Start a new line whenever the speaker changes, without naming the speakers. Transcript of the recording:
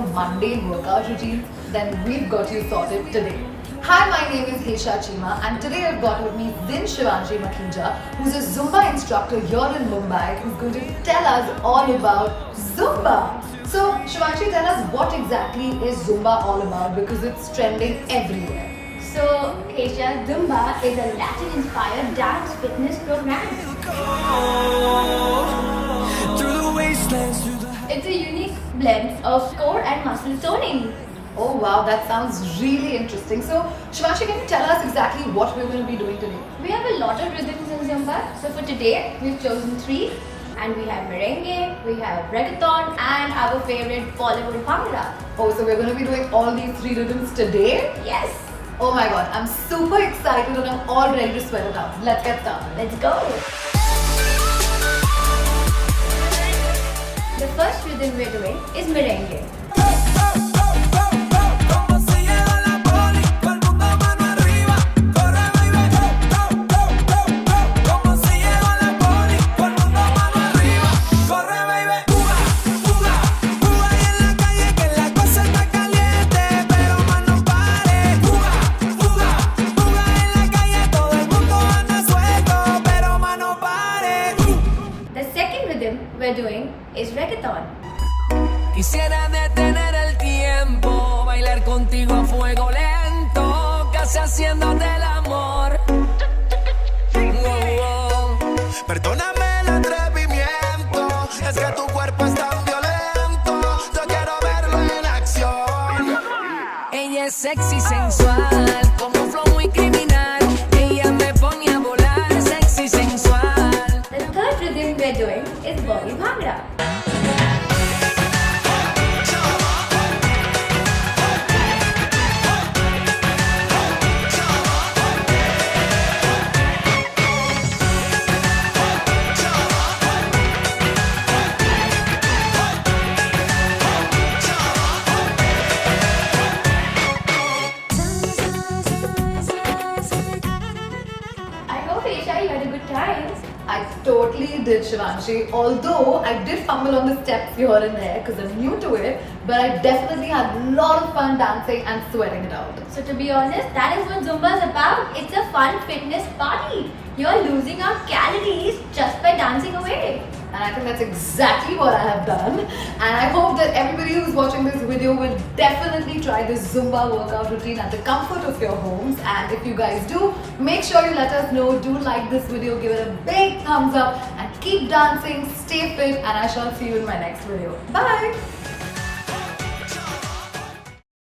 of mundane workout routines, then we've got you sorted today. Hi, my name is Hesha Chima and today I've got with me Shivanshi Makhija, who's a Zumba instructor here in Mumbai, who's going to tell us all about Zumba. So Shivanshi, tell us what exactly is Zumba all about, because it's trending everywhere.
So, Hesha, Zumba is a Latin-inspired dance fitness program. It's a unique blend of core and muscle toning.
Oh wow, that sounds really interesting. So Shivanshi, can you tell us exactly what we're going to be doing today?
We have a lot of rhythms in Zumba. So for today, we've chosen 3. And we have merengue, we have reggaeton, and our favorite Bollywood bhangra.
Oh, so we're going to be doing all these 3 rhythms today?
Yes.
Oh my god, I'm super excited and I'm all ready to sweat it out. Let's get started.
Let's go. The first rhythm we're doing is merengue. We're doing is reggaeton.
Quisiera detener el tiempo, bailar contigo a fuego lento, casi haciéndote el amor.
Perdóname el atrevimiento, es que tu cuerpo es tan violento, yo quiero verlo en acción.
Ella es sexy, sensual, como flow muy criminal. Ella me pone a volar, sexy, sensual.
The third rhythm we're doing is Bollywood bhangra. You had a good time.
I totally did, Shivanshi. Although I did fumble on the steps here and there because I'm new to it, but I definitely had a lot of fun dancing and sweating it out.
So to be honest, that is what Zumba is about. It's a fun fitness party. You're losing out calories just by dancing away.
And I think that's exactly what I have done. And I hope that everybody who's watching this video will definitely try this Zumba workout routine at the comfort of your homes. And if you guys do, make sure you let us know. Do like this video, give it a big thumbs up, and keep dancing, stay fit, and I shall see you in my next video. Bye!